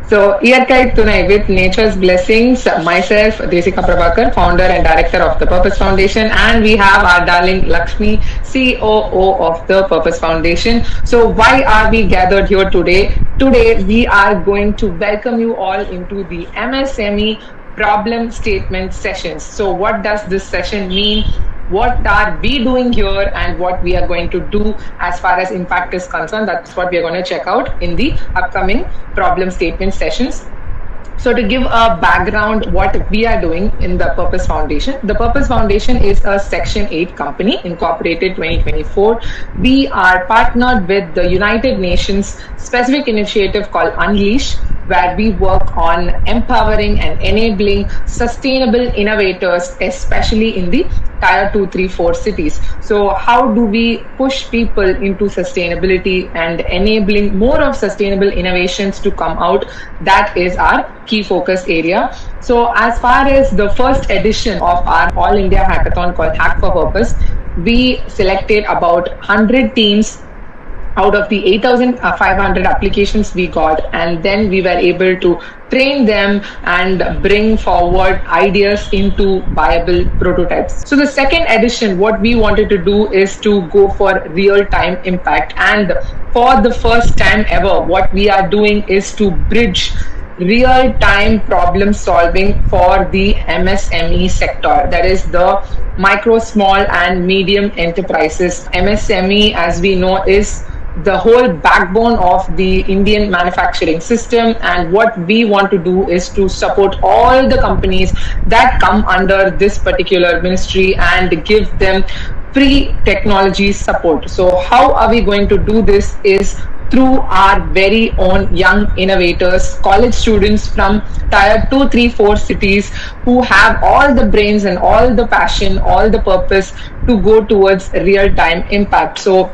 So, Iyarkai Tunai with Nature's Blessings, myself, Desika Prabhakar, founder and director of the Purpose Foundation, and we have our darling Lakshmi, COO of the Purpose Foundation. So, why are we gathered here today? Today, we are going to welcome you all into the MSME Problem Statement Sessions. So, what does this session mean? What are we doing here and what we are going to do as far as impact is concerned? That's what we are going to check out in the upcoming problem statement sessions. So to give a background what we are doing in the Purpose Foundation, the Purpose Foundation is a Section 8 company incorporated 2024. We are partnered with the United Nations specific initiative called Unleash, where we work on empowering and enabling sustainable innovators, especially in the Tier 2, 3, 4 cities. So how do we push people into sustainability and enabling more of sustainable innovations to come out? That is our key focus area. So as far as the first edition of our All India Hackathon called Hack4Purpose, we selected about 100 teams out of the 8,500 applications we got, and then we were able to train them and bring forward ideas into viable prototypes. So the second edition, what we wanted to do is to go for real-time impact, and for the first time ever, what we are doing is to bridge real-time problem solving for the MSME sector, that is the micro, small and medium enterprises. MSME, as we know, is the whole backbone of the Indian manufacturing system, and what we want to do is to support all the companies that come under this particular ministry and give them free technology support. So how are we going to do this is through our very own young innovators, college students from Tier 2, 3, 4 cities who have all the brains and all the passion, all the purpose to go towards real-time impact. So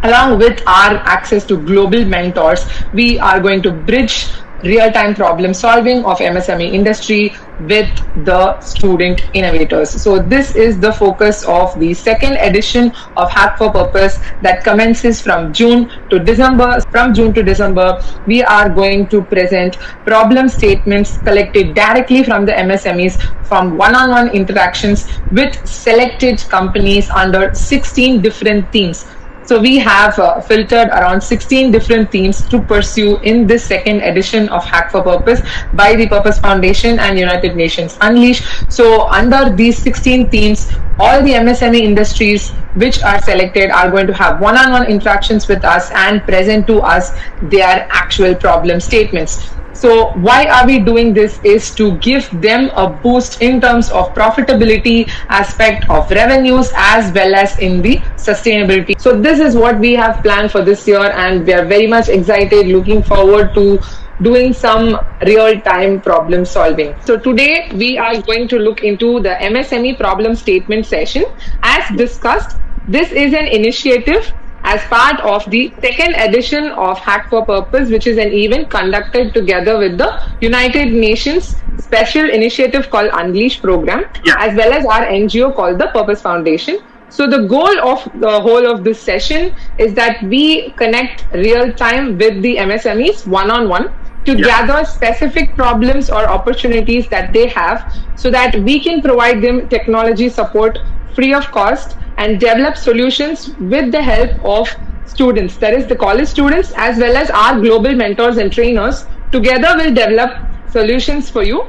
along with our access to global mentors, we are going to bridge real-time problem solving of MSME industry with the student innovators. So this is the focus of the second edition of Hack4Purpose that commences from June to December. From June to December, we are going to present problem statements collected directly from the MSMEs from one-on-one interactions with selected companies under 16 different themes. So we have filtered around 16 different themes to pursue in this second edition of Hack4Purpose by the Purpose Foundation and United Nations Unleash. So under these 16 themes, all the MSME industries which are selected are going to have one-on-one interactions with us and present to us their actual problem statements. So why are we doing this is to give them a boost in terms of profitability aspect of revenues as well as in the sustainability. So this is what we have planned for this year, and we are very much excited, looking forward to doing some real-time problem solving. So today we are going to look into the MSME problem statement session. As discussed, this is an initiative as part of the second edition of Hack4Purpose, which is an event conducted together with the United Nations special initiative called Unleash program, as well as our NGO called the Purpose Foundation. So the goal of the whole of this session is that we connect real time with the MSMEs one-on-one to gather specific problems or opportunities that they have, so that we can provide them technology support free of cost and develop solutions with the help of students, that is the college students, as well as our global mentors and trainers. Together we'll develop solutions for you,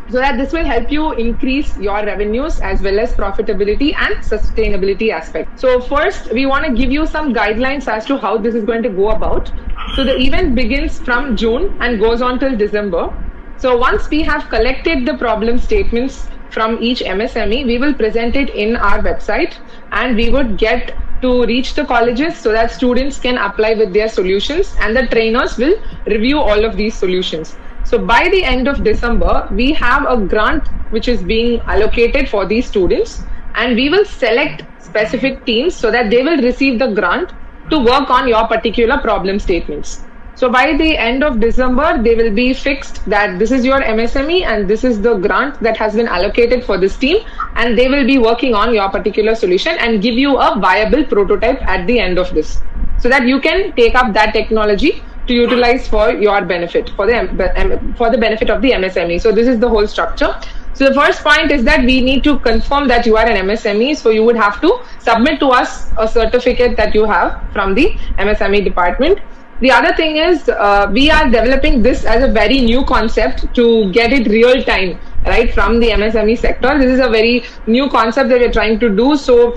so that this will help you increase your revenues as well as profitability and sustainability aspect. So first, we want to give you some guidelines as to how this is going to go about. So the event begins from June and goes on till December. So once we have collected the problem statements from each MSME, we will present it in our website, and we would get to reach the colleges so that students can apply with their solutions, and the trainers will review all of these solutions. So by the end of December, we have a grant which is being allocated for these students, and we will select specific teams so that they will receive the grant to work on your particular problem statements. So by the end of December, they will be fixed that this is your MSME and this is the grant that has been allocated for this team, and they will be working on your particular solution and give you a viable prototype at the end of this, so that you can take up that technology to utilize for your benefit, for the benefit of the MSME. So this is the whole structure. So the first point is that we need to confirm that you are an MSME. So you would have to submit to us a certificate that you have from the MSME department. The other thing is we are developing this as a very new concept to get it real time, right, from the MSME sector. This is a very new concept that we're trying to do. So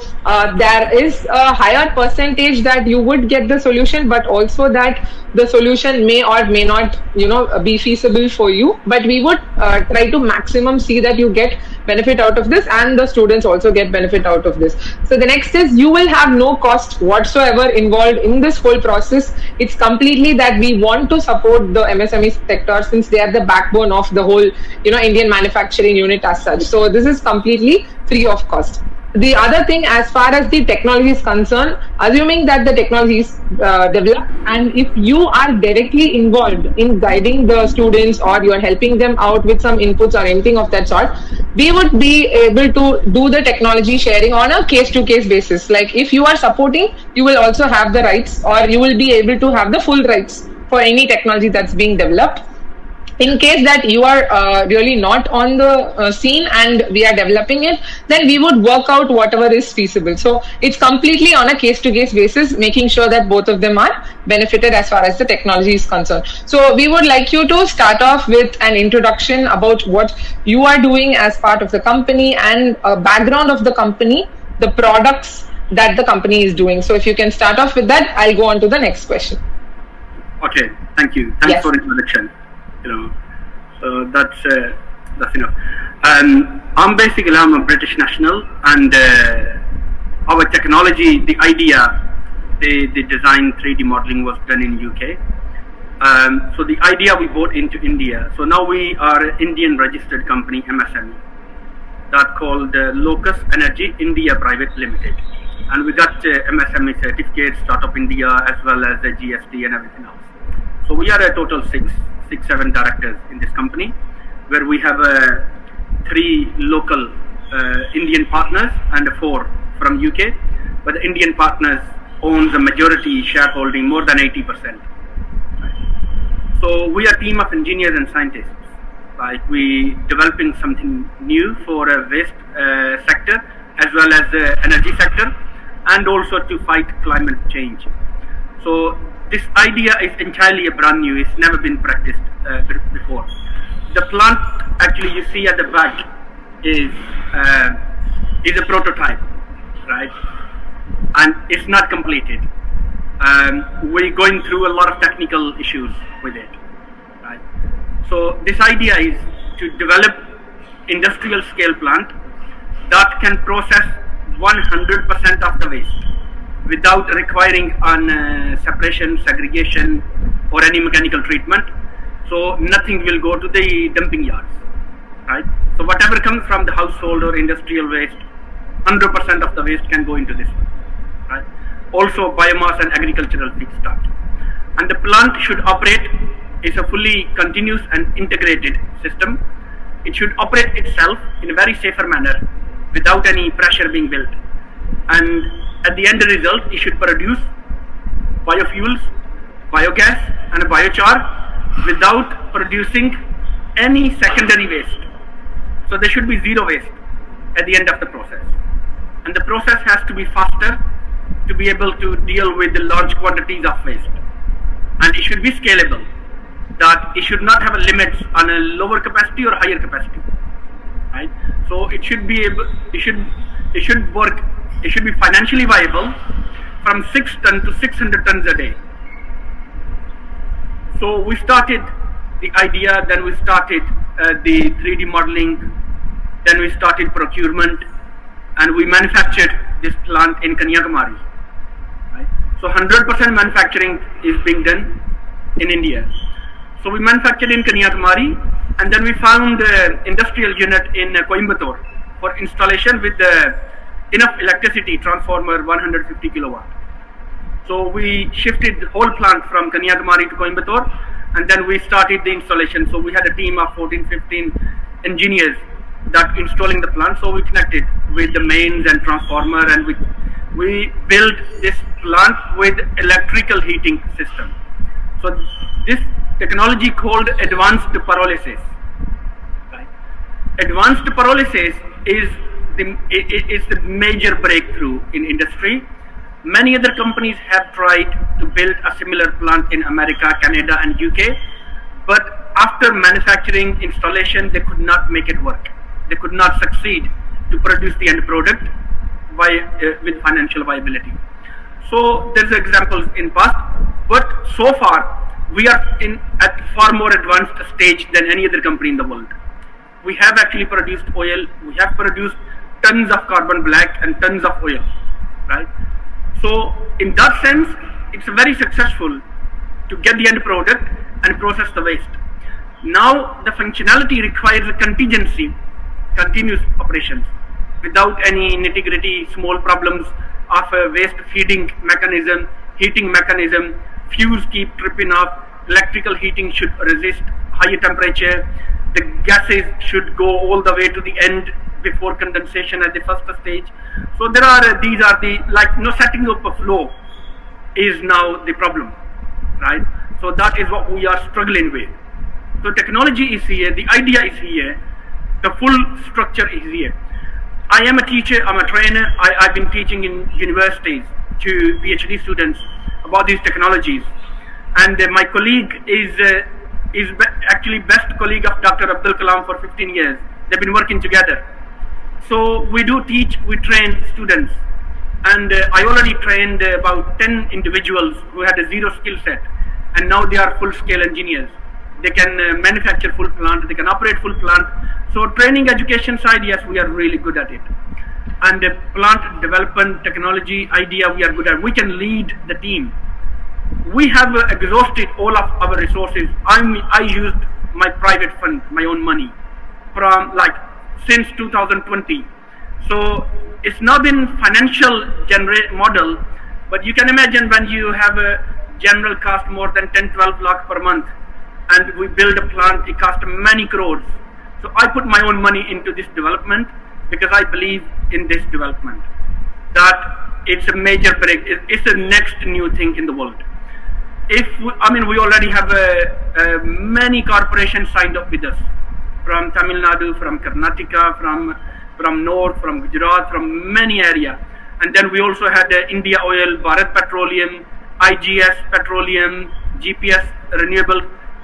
there is a higher percentage that you would get the solution, but also that the solution may or may not, be feasible for you. But we would try to maximum see that you get benefit out of this and the students also get benefit out of this. So the next is you will have no cost whatsoever involved in this whole process. It's completely that we want to support the MSME sector since they are the backbone of the whole, Indian manufacturing unit as such. So this is completely free of cost. The other thing, as far as the technology is concerned, assuming that the technology is developed, and if you are directly involved in guiding the students or you are helping them out with some inputs or anything of that sort, we would be able to do the technology sharing on a case-to-case basis. Like if you are supporting, you will also have the rights, or you will be able to have the full rights for any technology that's being developed. In case that you are really not on the scene and we are developing it, then we would work out whatever is feasible. So it's completely on a case-to-case basis, making sure that both of them are benefited as far as the technology is concerned. So we would like you to start off with an introduction about what you are doing as part of the company and a background of the company, the products that the company is doing. So if you can start off with that, I'll go on to the next question. Okay, thank you. Thanks for the introduction. So that's enough. I'm a British national, and our technology, the idea, the design 3D modeling was done in UK. So the idea we brought into India. So now we are an Indian registered company, MSME, that called Lokus Energy India Pvt Limited, and we got MSME certificate, Startup India, as well as the GST and everything else. So we are a total seven directors in this company, where we have 3 local Indian partners and 4 from UK, but the Indian partners own the majority shareholding, more than 80%. So we are a team of engineers and scientists. Like we developing something new for a waste sector as well as the energy sector, and also to fight climate change. So this idea is entirely brand new. It's never been practiced before. The plant, actually, you see at the back is a prototype, right? And it's not completed. We're going through a lot of technical issues with it, right? So this idea is to develop industrial scale plant that can process 100% of the waste without requiring on separation, segregation, or any mechanical treatment. So nothing will go to the dumping yards, right? So whatever comes from the household or industrial waste, 100% of the waste can go into this one, right? Also biomass and agricultural feedstock. And the plant should operate, is a fully continuous and integrated system. It should operate itself in a very safer manner without any pressure being built. And at the end result, it should produce biofuels, biogas and a biochar without producing any secondary waste. So there should be zero waste at the end of the process. And the process has to be faster to be able to deal with the large quantities of waste. And it should be scalable, that it should not have a limits on a lower capacity or higher capacity, right? So it should be able, it should work. It should be financially viable from 6 tons to 600 tons a day. So we started the idea, then we started the 3D modeling, then we started procurement, and we manufactured this plant in Kanyakumari. Right? So 100% manufacturing is being done in India. So we manufactured in Kanyakumari, and then we found an industrial unit in Coimbatore for installation with enough electricity, transformer 150 kilowatt. So we shifted the whole plant from Kanyakumari to Coimbatore, and then we started the installation. So we had a team of 14-15 engineers that installing the plant. So we connected with the mains and transformer, and we built this plant with electrical heating system. So this technology called advanced pyrolysis. Right? Advanced pyrolysis is the major breakthrough in industry. Many other companies have tried to build a similar plant in America, Canada, and UK, but after manufacturing installation, they could not make it work. They could not succeed to produce the end product with financial viability. So there's examples in past, but so far we are at far more advanced stage than any other company in the world. We have actually produced oil. We have produced tons of carbon black and tons of oil, right? So in that sense, it's very successful to get the end product and process the waste. Now the functionality requires a continuous operations without any nitty-gritty small problems of a waste feeding mechanism, heating mechanism, fuse keep tripping off, electrical heating should resist higher temperature, the gases should go all the way to the end before condensation at the first stage. So these are the, setting up a flow is now the problem, right? So that is what we are struggling with. So technology is here, the idea is here, the full structure is here. I am a teacher, I'm a trainer, I've been teaching in universities to PhD students about these technologies. And my colleague is actually best colleague of Dr. Abdul Kalam for 15 years. They've been working together. So we do teach, we train students. And I already trained about 10 individuals who had a zero skill set. And now they are full-scale engineers. They can manufacture full plant, they can operate full plant. So training education side, yes, we are really good at it. And plant development technology idea, we are good at. We can lead the team. We have exhausted all of our resources. I used my private fund, my own money, from since 2020. So it's not been financial model, but you can imagine when you have a general cost more than 10-12 lakh per month, and we build a plant, it costs many crores. So I put my own money into this development because I believe in this development. That it's a major break. It's the next new thing in the world. We already have many corporations signed up with us from Tamil Nadu, from Karnataka, from North, from Gujarat, from many areas. And then we also had India Oil, Bharat Petroleum, IGS Petroleum, GPS Renewable.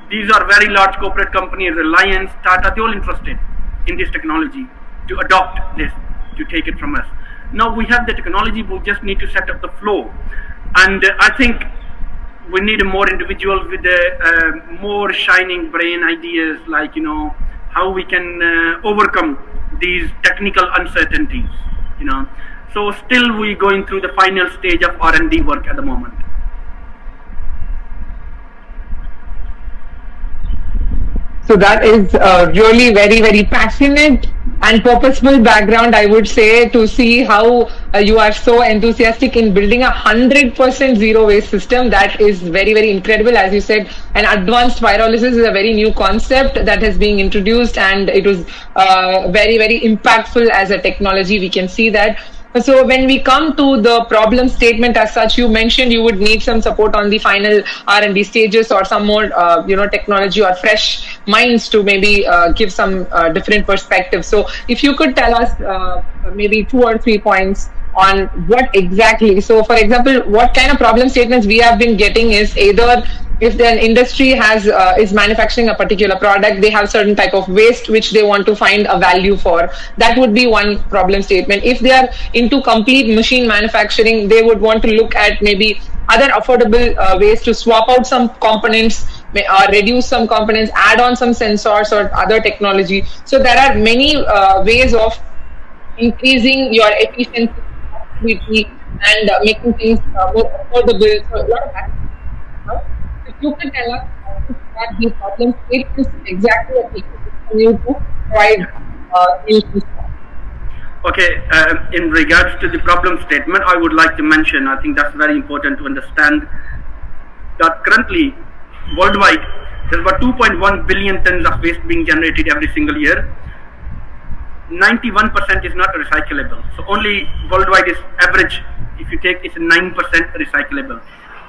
These are very large corporate companies, Reliance, Tata, they're all interested in this technology to adopt this, to take it from us. Now we have the technology, we just need to set up the flow. And I think we need more individuals with more shining brain ideas, how we can overcome these technical uncertainties, So still we're going through the final stage of R&D work at the moment. So that is really very, very passionate and purposeful background, I would say, to see how you are so enthusiastic in building 100% zero waste system. That is very, very incredible. As you said, an advanced pyrolysis is a very new concept that is being introduced, and it was very, very impactful as a technology. We can see that. So when we come to the problem statement as such, you mentioned you would need some support on the final R&D stages, or some more, technology or fresh minds to maybe give some different perspectives. So if you could tell us maybe 2 or 3 points on what exactly. So for example, what kind of problem statements we have been getting is either if an industry is manufacturing a particular product, they have certain type of waste which they want to find a value for. That would be one problem statement. If they are into complete machine manufacturing, they would want to look at maybe other affordable ways to swap out some components, or reduce some components, add on some sensors or other technology. So there are many ways of increasing your efficiency and making things more affordable. So a lot of if you can tell us what the problem statements exactly what you to provide solutions. Okay, in regards to the problem statement, I would like to mention, I think that's very important to understand, that currently worldwide there's about 2.1 billion tons of waste being generated every single year. 91% is not recyclable. So only worldwide is average, if you take, it's 9% recyclable.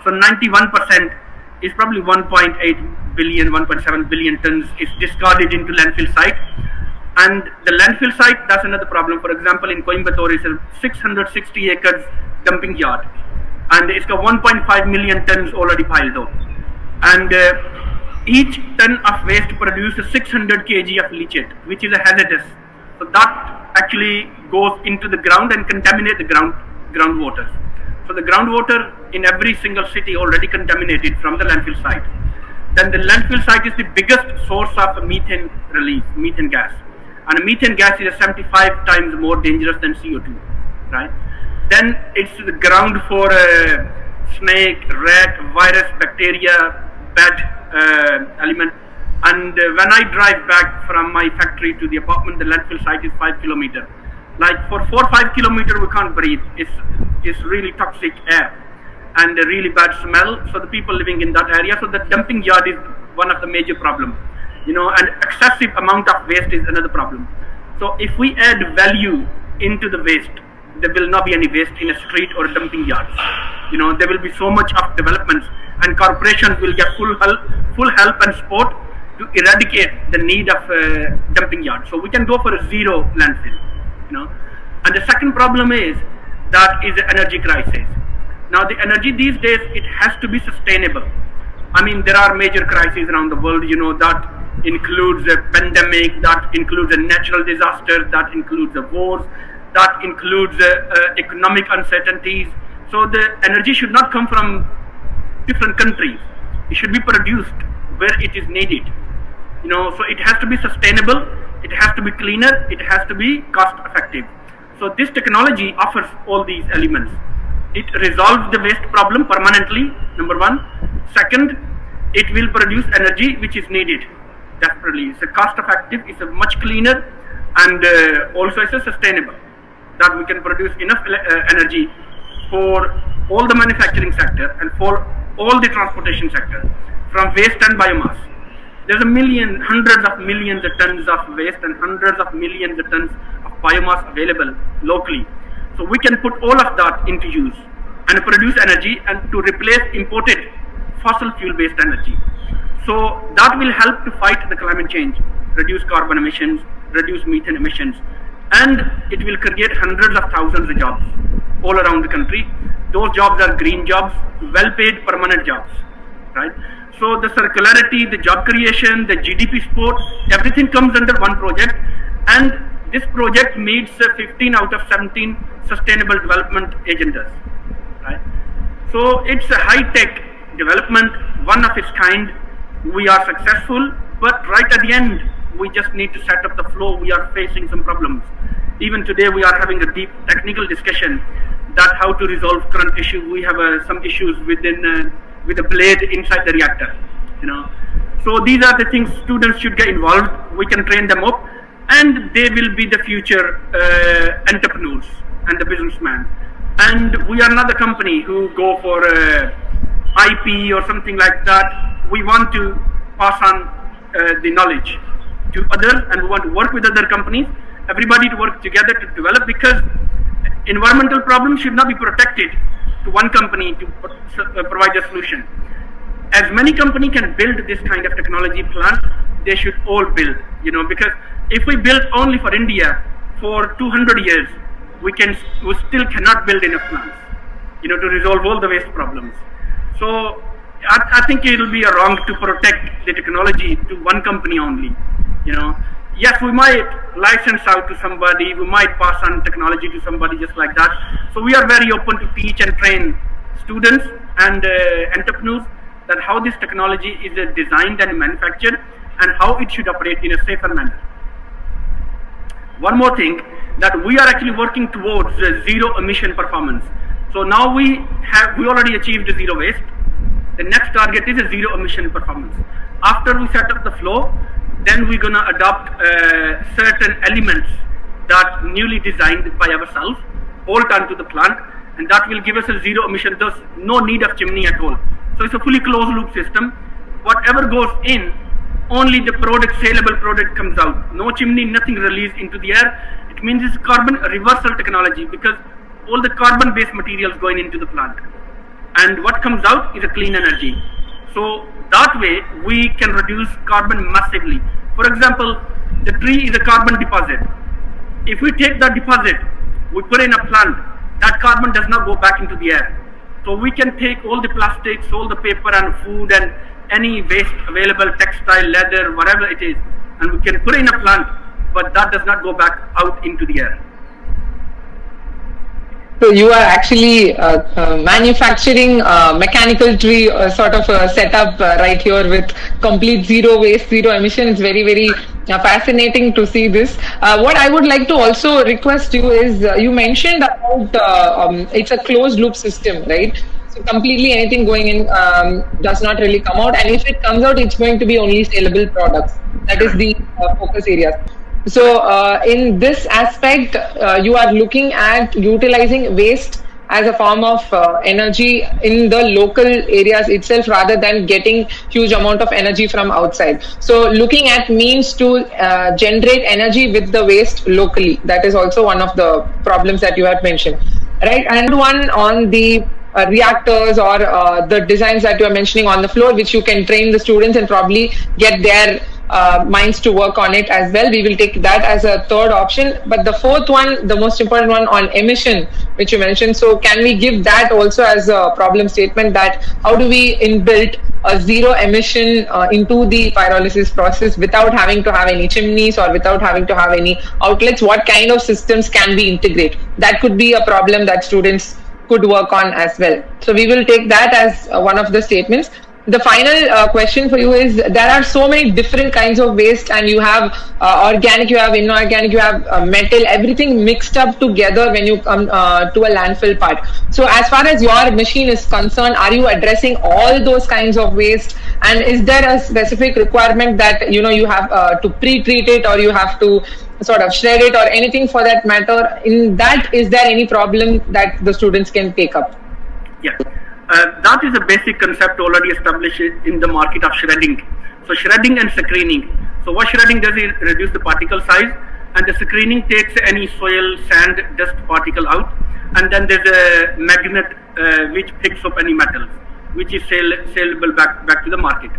So 91% is probably 1.8 billion, 1.7 billion tons is discarded into landfill site. And the landfill site, that's another problem. For example, in Coimbatore, it's a 660 acres dumping yard, and it's got 1.5 million tons already piled up. And each ton of waste produces 600 kg of leachate, which is a hazardous. So that actually goes into the ground and contaminate the groundwater. So the groundwater in every single city already contaminated from the landfill site. Then the landfill site is the biggest source of methane release, methane gas. And methane gas is 75 times more dangerous than CO2, right? Then it's the ground for snake, rat, virus, bacteria, bad element. And when I drive back from my factory to the apartment, the landfill site is 5 kilometers. Like for 4 or 5 kilometers, we can't breathe. It's really toxic air and a really bad smell. So the people living in that area, so the dumping yard is one of the major problems. You know, and excessive amount of waste is another problem. So if we add value into the waste, there will not be any waste in a street or dumping yards. You know, there will be so much of developments, and corporations will get full help and support to eradicate the need of dumping yards. So we can go for a zero landfill. You know, and the second problem is that is the energy crisis. Now the energy these days, it has to be sustainable. I mean, there are major crises around the world, you know, that includes a pandemic, that includes a natural disaster, that includes the wars, that includes economic uncertainties. So the energy should not come from different countries. It should be produced where it is needed. You know, so it has to be sustainable, it has to be cleaner, it has to be cost effective. So this technology offers all these elements. It resolves the waste problem permanently, number one. Second, it will produce energy which is needed desperately. It's a cost effective, it's a much cleaner, and also it's a sustainable, that we can produce enough energy for all the manufacturing sector and for all the transportation sector, from waste and biomass. There's hundreds of millions of tons of waste and hundreds of millions of tons of biomass available locally. So we can put all of that into use and produce energy and to replace imported fossil fuel based energy. So that will help to fight the climate change, reduce carbon emissions, reduce methane emissions, and it will create hundreds of thousands of jobs all around the country. Those jobs are green jobs, well paid permanent jobs, right? So the circularity, the job creation, the GDP support, everything comes under one project, and this project meets 15 out of 17 sustainable development agendas, right? So it's a high-tech development, one of its kind. We are successful, but right at the end, we just need to set up the flow. We are facing some problems. Even today, we are having a deep technical discussion that how to resolve current issue. We have some issues with the blade inside the reactor, you know. So these are the things students should get involved. We can train them up, and they will be the future entrepreneurs and the businessmen. And we are not the company who go for IP or something like that. We want to pass on the knowledge to others, and we want to work with other companies, everybody to work together to develop, because environmental problems should not be protected to one company to provide a solution. As many companies can build this kind of technology plant, they should all build, you know, because if we build only for India for 200 years, we still cannot build enough plants, you know, to resolve all the waste problems. So I think it will be wrong to protect the technology to one company only, you know. Yes, we might license out to somebody, we might pass on technology to somebody just like that. So we are very open to teach and train students and entrepreneurs that how this technology is designed and manufactured and how it should operate in a safer manner. One more thing, that we are actually working towards zero emission performance. So now we already achieved zero waste. The next target is a zero emission performance. After we set up the flow, then we're gonna adopt certain elements that newly designed by ourselves, bolt onto the plant, and that will give us a zero emission, thus no need of chimney at all. So it's a fully closed loop system. Whatever goes in, only the product, saleable product comes out. No chimney, nothing released into the air. It means it's carbon reversal technology, because all the carbon based materials going into the plant. And what comes out is a clean energy. So that way we can reduce carbon massively. For example, the tree is a carbon deposit. If we take that deposit, we put in a plant, that carbon does not go back into the air. So we can take all the plastics, all the paper and food and any waste available, textile, leather, whatever it is, and we can put in a plant, but that does not go back out into the air. So you are actually manufacturing mechanical tree sort of a setup right here with complete zero waste, zero emission. It's very, very fascinating to see this. What I would like to also request you is, you mentioned about it's a closed loop system, right? So completely anything going in does not really come out, and if it comes out, it's going to be only saleable products. That is the focus area. So in this aspect, you are looking at utilizing waste as a form of energy in the local areas itself, rather than getting huge amount of energy from outside. So looking at means to generate energy with the waste locally. That is also one of the problems that you had mentioned, right? And one on the reactors or the designs that you are mentioning on the floor, which you can train the students and probably get their minds to work on it as well. We will take that as a third option. But the fourth one, the most important one on emission, which you mentioned. So can we give that also as a problem statement, that how do we inbuilt a zero emission into the pyrolysis process without having to have any chimneys or without having to have any outlets? What kind of systems can we integrate? That could be a problem that students could work on as well. So we will take that as one of the statements. The final question for you is, there are so many different kinds of waste, and you have organic, you have inorganic, you have metal, everything mixed up together when you come to a landfill part. So as far as your machine is concerned, are you addressing all those kinds of waste? And is there a specific requirement that you have to pre-treat it, or you have to sort of shred it, or anything for that matter? In that, is there any problem that the students can take up? Yeah. That is a basic concept already established in the market of shredding. So shredding and screening. So what shredding does is reduce the particle size, and the screening takes any soil, sand, dust particle out, and then there's a magnet which picks up any metals, which is saleable back to the market.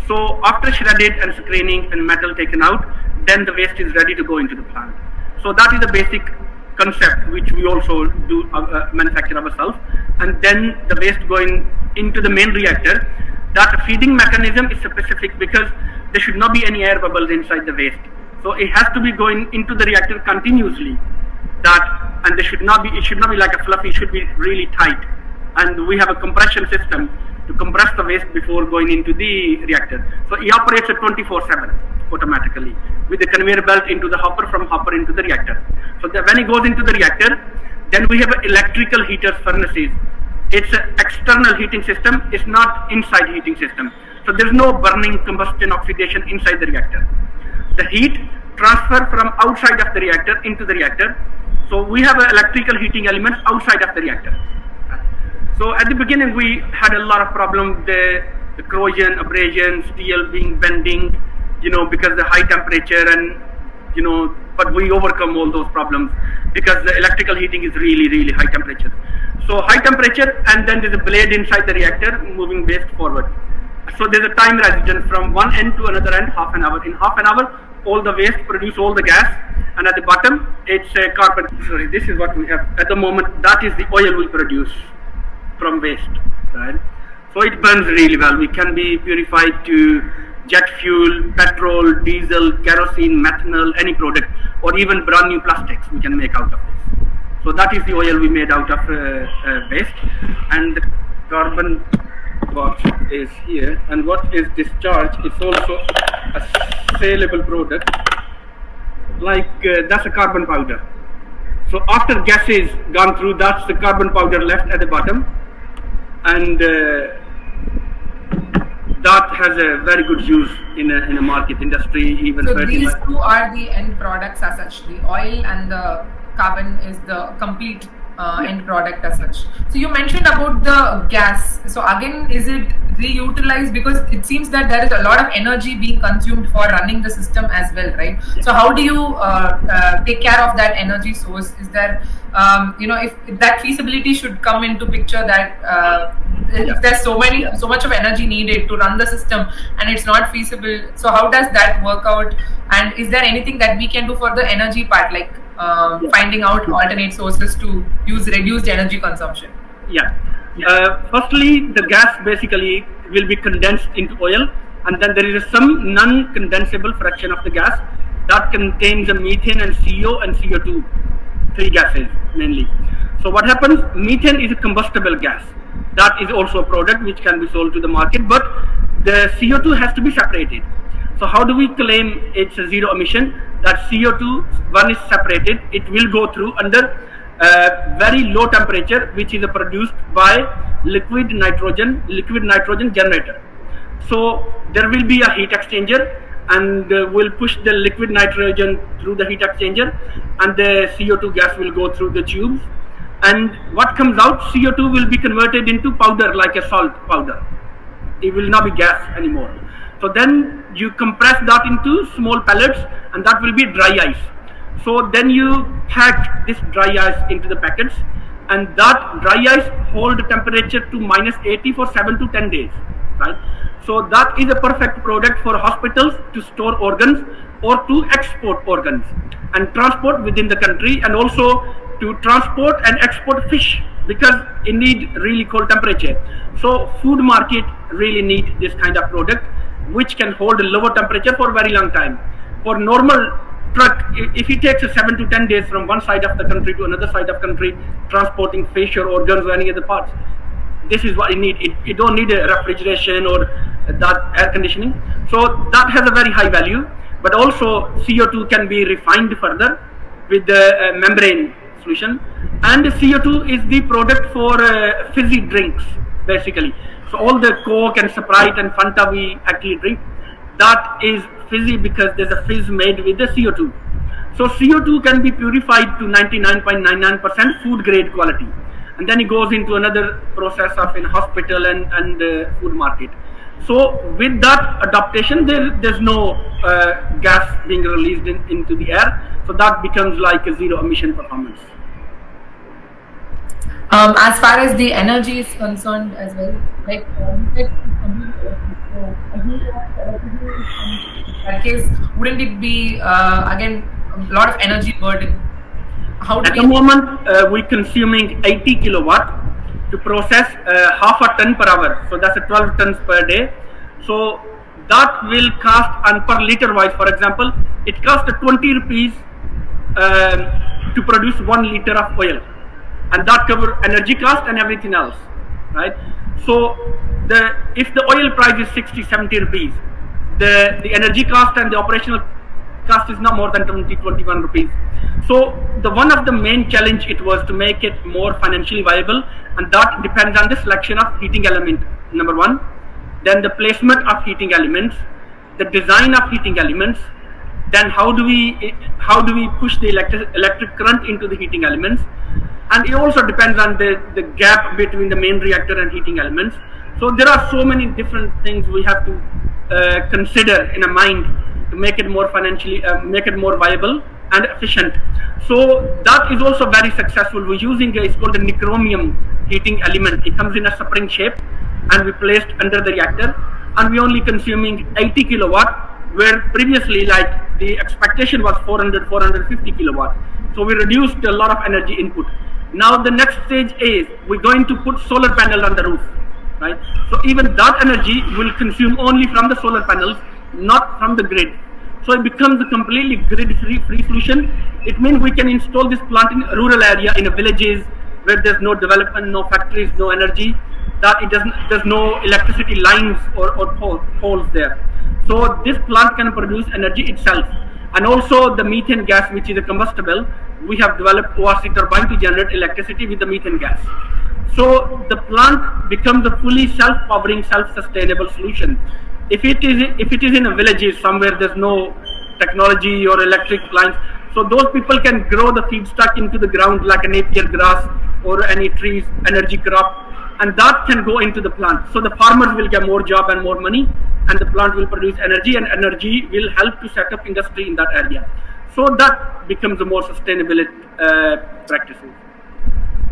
So after shredded and screening and metal taken out, then the waste is ready to go into the plant. So that is the basic concept which we also do manufacture ourselves. And then the waste going into the main reactor. That feeding mechanism is specific because there should not be any air bubbles inside the waste. So it has to be going into the reactor continuously. And it should not be like a fluffy, it should be really tight. And we have a compression system to compress the waste before going into the reactor. So it operates at 24/7 automatically with the conveyor belt into the hopper, from hopper into the reactor. So when it goes into the reactor, then we have electrical heaters, furnaces. It's an external heating system, it's not inside heating system. So there's no burning, combustion, oxidation inside the reactor. The heat transfer from outside of the reactor into the reactor. So we have electrical heating elements outside of the reactor. So at the beginning we had a lot of problems, the corrosion, abrasion, steel being bending, because the high temperature, and but we overcome all those problems because the electrical heating is really, really high temperature. So high temperature, and then there's a blade inside the reactor moving waste forward. So there's a time residence from one end to another end, half an hour. In half an hour, all the waste produce all the gas, and at the bottom it's carbon. Sorry, this is what we have at the moment. That is the oil we produce from waste, right? So it burns really well. We can be purified to jet fuel, petrol, diesel, kerosene, methanol, any product, or even brand new plastics we can make out of this. So that is the oil we made out of waste, and the carbon box is here, and what is discharged is also a saleable product, like that's a carbon powder. So after gas is gone through, that's the carbon powder left at the bottom, and that has a very good use in a market industry, even. So these two are the end products as such. The oil and the carbon is the complete end product as such. So you mentioned about the gas. So again, is it reutilized, because it seems that there is a lot of energy being consumed for running the system as well, right? So how do you take care of that energy source? Is there, if that feasibility should come into picture, that if there's so much of energy needed to run the system and it's not feasible, so how does that work out? And is there anything that we can do for the energy part, like finding out alternate sources to use reduced energy consumption? Firstly, the gas basically will be condensed into oil, and then there is some non-condensable fraction of the gas that contains the methane and CO and CO2, three gases mainly. So what happens, methane is a combustible gas. That is also a product which can be sold to the market, but the CO2 has to be separated. So how do we claim it's a zero emission? That CO2, one is separated, it will go through under very low temperature, which is produced by liquid nitrogen generator. So there will be a heat exchanger, and we'll push the liquid nitrogen through the heat exchanger, and the CO2 gas will go through the tubes. And what comes out, CO2 will be converted into powder, like a salt powder. It will not be gas anymore. So then you compress that into small pellets, and that will be dry ice. So then you pack this dry ice into the packets, and that dry ice hold the temperature to -80 for 7 to 10 days, right? So that is a perfect product for hospitals to store organs or to export organs and transport within the country, and also to transport and export fish, because it need really cold temperature. So food market really need this kind of product which can hold a lower temperature for a very long time. For normal truck, if it takes 7 to 10 days from one side of the country to another side of country, transporting fish or organs or any other parts, this is what it need. It don't need a refrigeration or that air conditioning. So that has a very high value, but also CO2 can be refined further with the membrane solution. And the CO2 is the product for fizzy drinks, basically. So all the Coke and Sprite and Fanta we actually drink, that is fizzy because there's a fizz made with the CO2. So CO2 can be purified to 99.99% food grade quality, and then it goes into another process of in hospital and food market. So with that adaptation, there's no gas being released into the air, so that becomes like a zero emission performance. As far as the energy is concerned as well, like in that case, wouldn't it be again a lot of energy burden? How do At the moment, we're consuming 80 kilowatt to process half a ton per hour. So that's a 12 tons per day. So that will cost, and per liter wise, for example, it costs 20 rupees to produce 1 liter of oil, and that covers energy cost and everything else, right? So if the oil price is 60-70 rupees, the energy cost and the operational cost is not more than 20-21 rupees. So one of the main challenge it was to make it more financially viable, and that depends on the selection of heating element, number one, then the placement of heating elements, the design of heating elements, then how do we push the electric current into the heating elements, and it also depends on the gap between the main reactor and heating elements. So there are so many different things we have to consider in a mind to make it more financially, make it more viable and efficient. So that is also very successful. We're using it's called a nicromium heating element. It comes in a spring shape, and we placed under the reactor, and we're only consuming 80 kilowatt, where previously like the expectation was 450 kilowatt. So we reduced a lot of energy input. Now the next stage is we're going to put solar panel on the roof, right? So even that energy will consume only from the solar panels, not from the grid. So it becomes a completely grid-free solution. It means we can install this plant in a rural area, in villages where there's no development, no factories, no energy, that there's no electricity lines or poles there. So this plant can produce energy itself. And also the methane gas, which is a combustible, we have developed ORC turbine to generate electricity with the methane gas. So the plant becomes a fully self-powering, self-sustainable solution. If it is in a village somewhere there's no technology or electric lines, So those people can grow the feedstock into the ground like a napier grass or any trees, energy crop, and that can go into the plant. So the farmers will get more job and more money, and the plant will produce energy, and energy will help to set up industry in that area. So that becomes a more sustainable practices.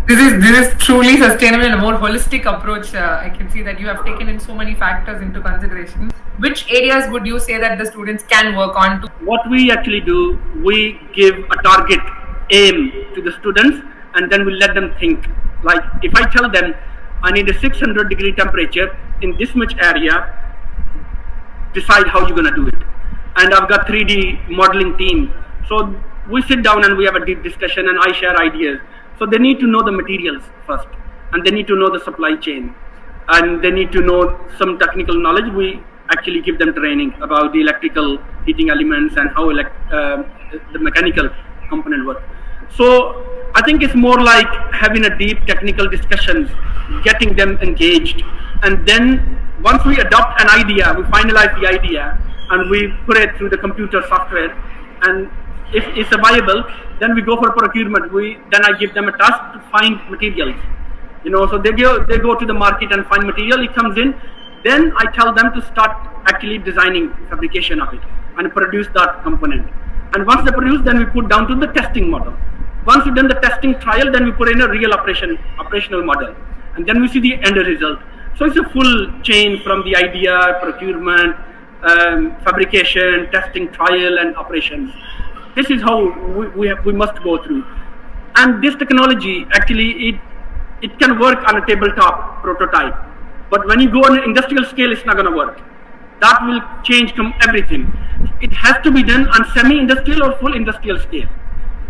This is truly sustainable and a more holistic approach. I can see that you have taken in so many factors into consideration. Which areas would you say that the students can work on? What we actually do, we give a target aim to the students, and then we let them think. Like if I tell them I need a 600-degree temperature in this much area, decide how you're gonna do it. And I've got 3D modeling team. So we sit down and we have a deep discussion, and I share ideas. So they need to know the materials first, and they need to know the supply chain, and they need to know some technical knowledge. We actually give them training about the electrical heating elements and how the mechanical component work. So I think it's more like having a deep technical discussions, getting them engaged, and then once we adopt an idea, we finalize the idea and we put it through the computer software, and if it's viable, then we go for procurement. Then I give them a task to find materials. So they go to the market and find material. It comes in. Then I tell them to start actually designing fabrication of it and produce that component. And once they produce, then we put down to the testing model. Once we've done the testing trial, then we put in a real operational model, and then we see the end result. So it's a full chain from the idea, procurement, fabrication, testing, trial, and operations. This is how we must go through. And this technology, actually, it can work on a tabletop prototype. But when you go on an industrial scale, it's not going to work. That will change everything. It has to be done on semi-industrial or full industrial scale.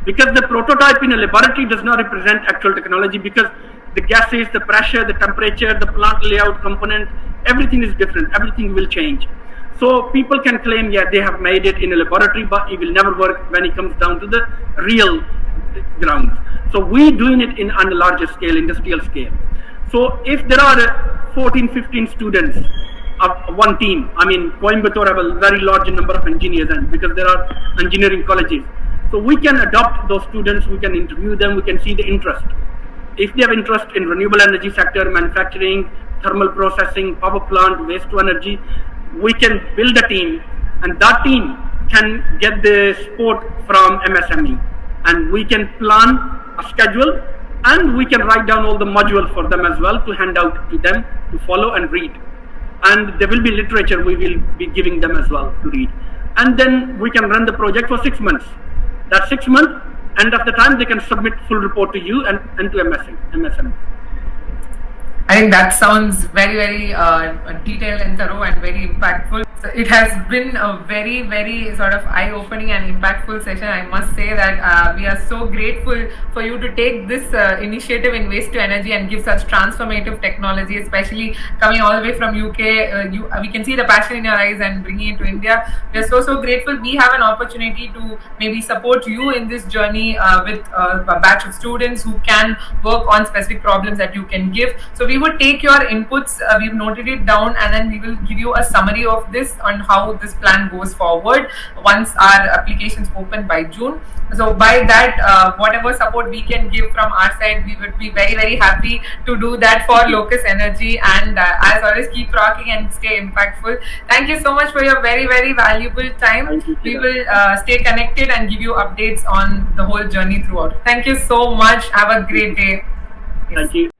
Because the prototype in a laboratory does not represent actual technology, because the gases, the pressure, the temperature, the plant layout component, everything is different. Everything will change. So people can claim, yeah, they have made it in a laboratory, but it will never work when it comes down to the real grounds. So we're doing it on a larger scale, industrial scale. So if there are 14, 15 students of one team, I mean, Coimbatore have a very large number of engineers, and because there are engineering colleges. So we can adopt those students, we can interview them, we can see the interest. If they have interest in renewable energy sector, manufacturing, thermal processing, power plant, waste to energy, we can build a team, and that team can get the support from MSME, and we can plan a schedule, and we can write down all the modules for them as well to hand out to them to follow and read. And there will be literature we will be giving them as well to read. And then we can run the project for 6 months. That 6 months, end of the time, they can submit full report to you and to MSME. I think that sounds very, very detailed and thorough and very impactful. So it has been a very, very sort of eye-opening and impactful session. I must say that we are so grateful for you to take this initiative in waste to energy and give such transformative technology, especially coming all the way from UK. We can see the passion in your eyes and bringing it to India. We are so grateful. We have an opportunity to maybe support you in this journey with a batch of students who can work on specific problems that you can give. So we would take your inputs, we've noted it down, and then we will give you a summary of this on how this plan goes forward once our applications open by June. So by that, whatever support we can give from our side, we would be very, very happy to do that for Lokus Energy, and as always, keep rocking and stay impactful. Thank you so much for your very, very valuable time. We will stay connected and give you updates on the whole journey throughout. Thank you so much. Have a great day. Thank you.